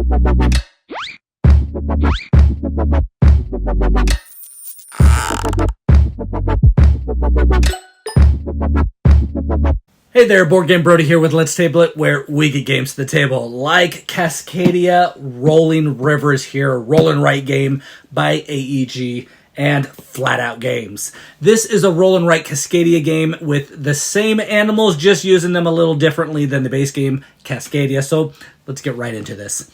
Hey there, Board Game Brody here with Let's Table It, where we get games to the table. Like Cascadia, Rolling Rivers here, a roll and write game by AEG and Flat Out Games. This is a roll and write Cascadia game with the same animals, just using them a little differently than the base game Cascadia. So let's get right into this.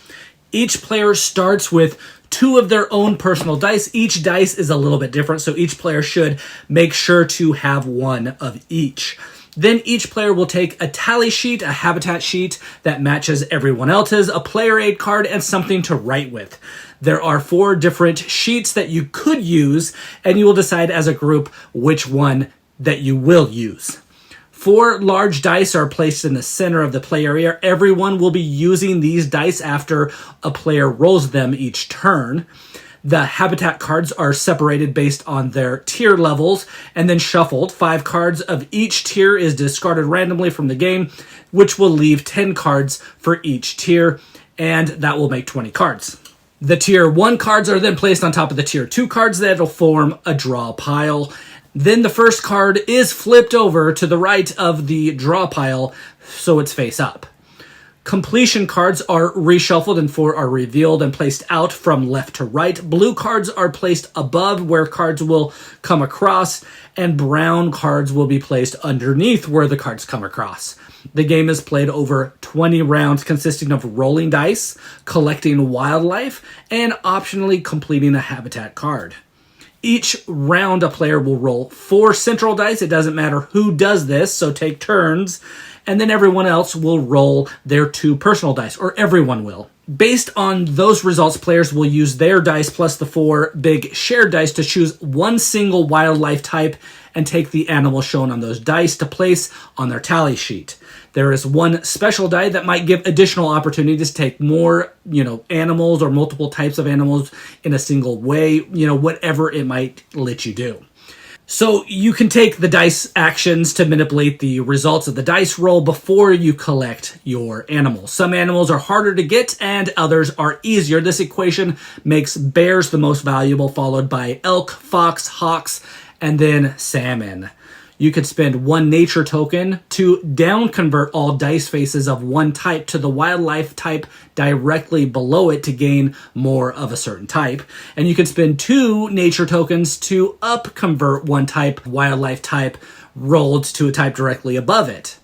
Each player starts with 2 of their own personal dice. Each dice is a little bit different, so each player should make sure to have 1 of each. Then each player will take a tally sheet, a habitat sheet that matches everyone else's, a player aid card, and something to write with. There are 4 different sheets that you could use, and you will decide as a group which one that you will use. 4 large dice are placed in the center of the play area. Everyone will be using these dice after a player rolls them each turn. The habitat cards are separated based on their tier levels and then shuffled. 5 cards of each tier is discarded randomly from the game, which will leave 10 cards for each tier, and that will make 20 cards. The tier 1 cards are then placed on top of the tier 2 cards that'll form a draw pile. Then the first card is flipped over to the right of the draw pile, so it's face up. Completion cards are reshuffled and 4 are revealed and placed out from left to right. Blue cards are placed above where cards will come across, and brown cards will be placed underneath where the cards come across. The game is played over 20 rounds consisting of rolling dice, collecting wildlife, and optionally completing a habitat card. Each round, a player will roll 4 central dice. It doesn't matter who does this, so take turns. And then everyone else will roll their 2 personal dice, or everyone will. Based on those results, players will use their dice plus the 4 big shared dice to choose 1 single wildlife type and take the animal shown on those dice to place on their tally sheet. There is 1 special die that might give additional opportunities to take more, animals or multiple types of animals in a single way, whatever it might let you do. So you can take the dice actions to manipulate the results of the dice roll before you collect your animals. Some animals are harder to get and others are easier. This equation makes bears the most valuable, followed by elk, fox, hawks, and then salmon. You could spend 1 nature token to down convert all dice faces of 1 type to the wildlife type directly below it to gain more of a certain type. And you could spend 2 nature tokens to up convert 1 type wildlife type rolled to a type directly above it.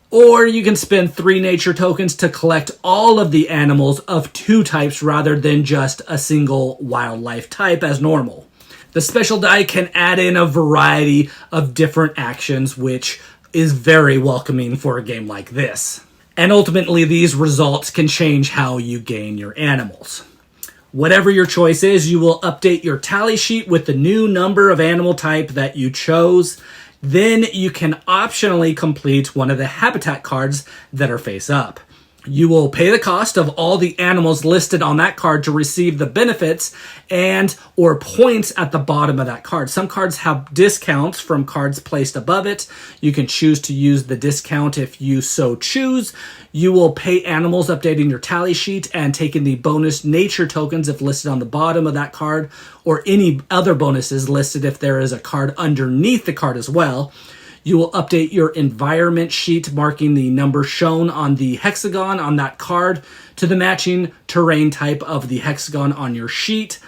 Or you can spend 3 nature tokens to collect all of the animals of 2 types rather than just a single wildlife type as normal. The special die can add in a variety of different actions, which is very welcoming for a game like this. And ultimately, these results can change how you gain your animals. Whatever your choice is, you will update your tally sheet with the new number of animal type that you chose. Then you can optionally complete one of the habitat cards that are face up. You will pay the cost of all the animals listed on that card to receive the benefits and or points at the bottom of that card. Some cards have discounts from cards placed above it. You can choose to use the discount if you so choose. You will pay animals updating your tally sheet and taking the bonus nature tokens if listed on the bottom of that card, or any other bonuses listed if there is a card underneath the card as well. You will update your environment sheet, marking the number shown on the hexagon on that card to the matching terrain type of the hexagon on your sheet.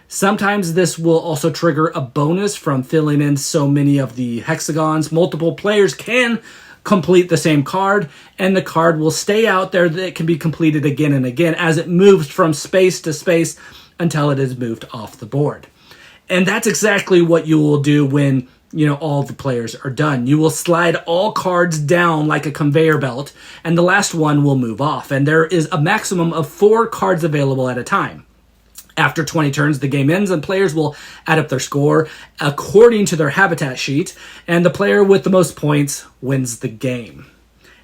Sometimes this will also trigger a bonus from filling in so many of the hexagons. Multiple players can complete the same card, and the card will stay out there that can be completed again and again as it moves from space to space until it is moved off the board. And that's exactly what you will do when all the players are done. You will slide all cards down like a conveyor belt, and the last one will move off. And there is a maximum of 4 cards available at a time. After 20 turns, the game ends, and players will add up their score according to their habitat sheet, and the player with the most points wins the game.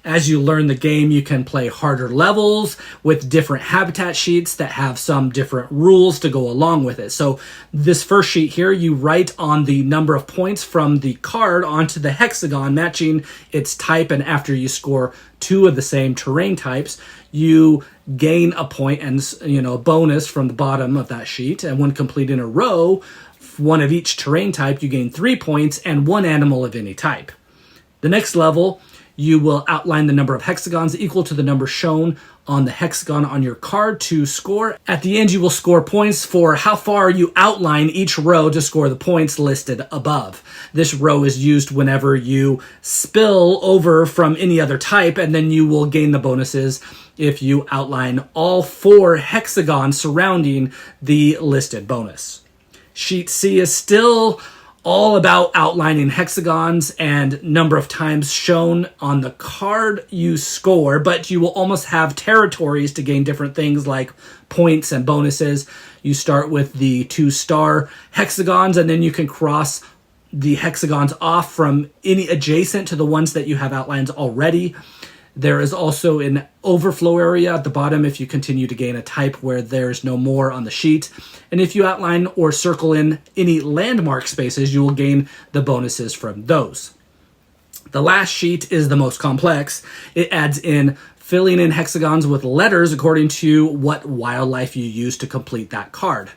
As you learn the game, you can play harder levels with different habitat sheets that have some different rules to go along with it. So this first sheet here, you write on the number of points from the card onto the hexagon, matching its type, and after you score 2 of the same terrain types, you gain a point and a bonus from the bottom of that sheet. And when completing a row, one of each terrain type, you gain 3 points and 1 animal of any type. The next level, you will outline the number of hexagons equal to the number shown on the hexagon on your card to score. At the end, you will score points for how far you outline each row to score the points listed above. This row is used whenever you spill over from any other type, and then you will gain the bonuses if you outline all 4 hexagons surrounding the listed bonus. Sheet C is still all about outlining hexagons and number of times shown on the card you score, but you will almost have territories to gain different things like points and bonuses. You start with the 2-star hexagons, and then you can cross the hexagons off from any adjacent to the ones that you have outlined already. There is also an overflow area at the bottom if you continue to gain a type where there's no more on the sheet. And if you outline or circle in any landmark spaces, you will gain the bonuses from those. The last sheet is the most complex. It adds in filling in hexagons with letters according to what wildlife you use to complete that card.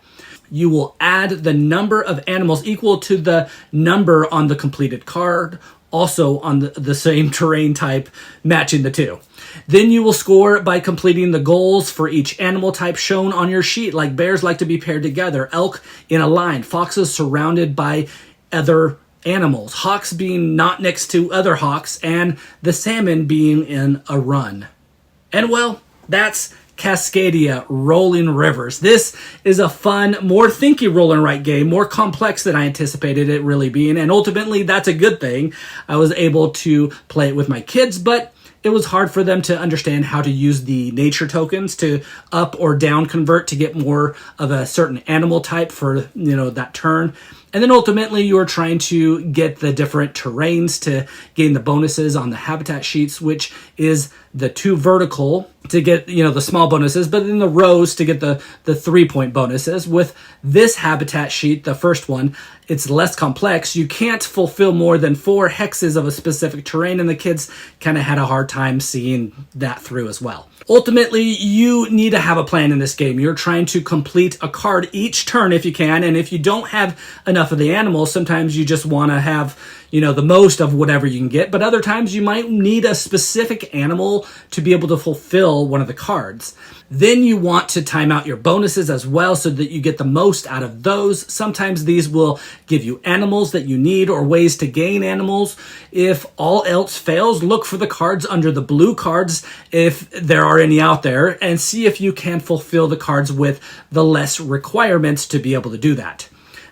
You will add the number of animals equal to the number on the completed card, also on the same terrain type, matching the 2. Then you will score by completing the goals for each animal type shown on your sheet, like bears like to be paired together, elk in a line, foxes surrounded by other animals, hawks being not next to other hawks, and the salmon being in a run. And well, that's Cascadia Rolling Rivers. This is a fun, more thinky roll and write game, more complex than I anticipated it really being, and ultimately that's a good thing. I was able to play it with my kids, but it was hard for them to understand how to use the nature tokens to up or down convert to get more of a certain animal type for that turn. And then ultimately you are trying to get the different terrains to gain the bonuses on the habitat sheets, which is the 2 vertical to get the small bonuses, but in the rows to get the 3-point bonuses. With this habitat sheet, the first one, it's less complex. You can't fulfill more than 4 hexes of a specific terrain, and the kids kind of had a hard time seeing that through as well. Ultimately, you need to have a plan in this game. You're trying to complete a card each turn if you can, and if you don't have enough of the animals, sometimes you just want to have the most of whatever you can get, but other times you might need a specific animal to be able to fulfill one of the cards. Then you want to time out your bonuses as well so that you get the most out of those. Sometimes these will give you animals that you need or ways to gain animals. If all else fails, look for the cards under the blue cards if there are any out there, and see if you can fulfill the cards with the less requirements to be able to do that.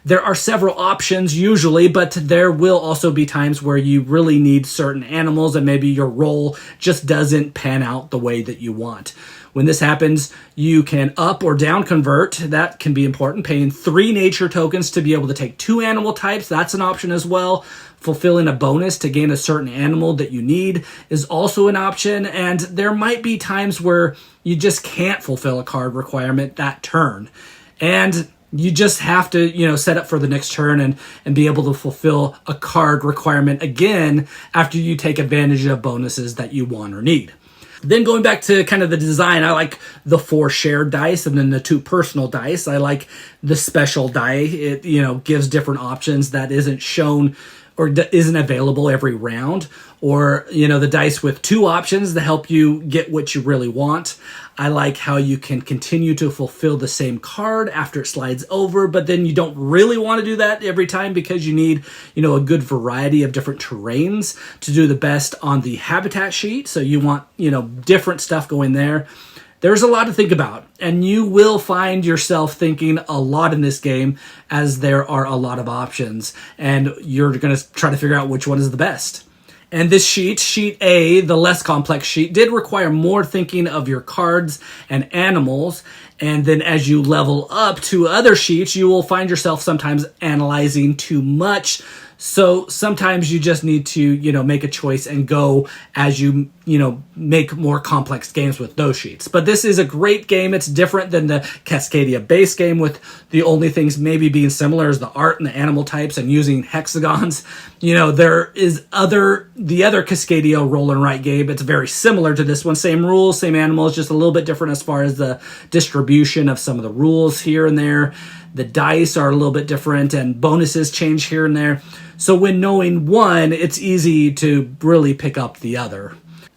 There are several options usually, but there will also be times where you really need certain animals and maybe your roll just doesn't pan out the way that you want. When this happens, you can up or down convert. That can be important. Paying 3 nature tokens to be able to take 2 animal types, that's an option as well. Fulfilling a bonus to gain a certain animal that you need is also an option. And there might be times where you just can't fulfill a card requirement that turn. And you just have to, set up for the next turn and be able to fulfill a card requirement again after you take advantage of bonuses that you want or need. Then going back to kind of the design, I like the 4 shared dice and then the 2 personal dice. I like the special die. It, gives different options that isn't shown or isn't available every round. Or, the dice with 2 options to help you get what you really want. I like how you can continue to fulfill the same card after it slides over, but then you don't really want to do that every time because you need, a good variety of different terrains to do the best on the habitat sheet. So you want, different stuff going there. There's a lot to think about, and you will find yourself thinking a lot in this game as there are a lot of options, and you're going to try to figure out which one is the best. And this sheet A, the less complex sheet, did require more thinking of your cards and animals. And then as you level up to other sheets, you will find yourself sometimes analyzing too much So sometimes you just need to, make a choice and go as you, make more complex games with those sheets. But this is a great game. It's different than the Cascadia base game, with the only things maybe being similar is the art and the animal types and using hexagons. There is the other Cascadia roll and write game. It's very similar to this one. Same rules, same animals, just a little bit different as far as the distribution of some of the rules here and there. The dice are a little bit different and bonuses change here and there. So when knowing one, it's easy to really pick up the other.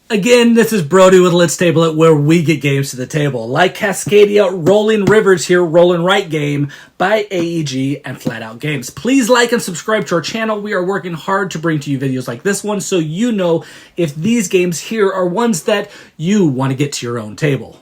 Again, this is Brody with Let's Table It, where we get games to the table. Like Cascadia, Rolling Rivers here, Roll and Write game by AEG and Flat Out Games. Please like and subscribe to our channel. We are working hard to bring to you videos like this one, so you know if these games here are ones that you want to get to your own table.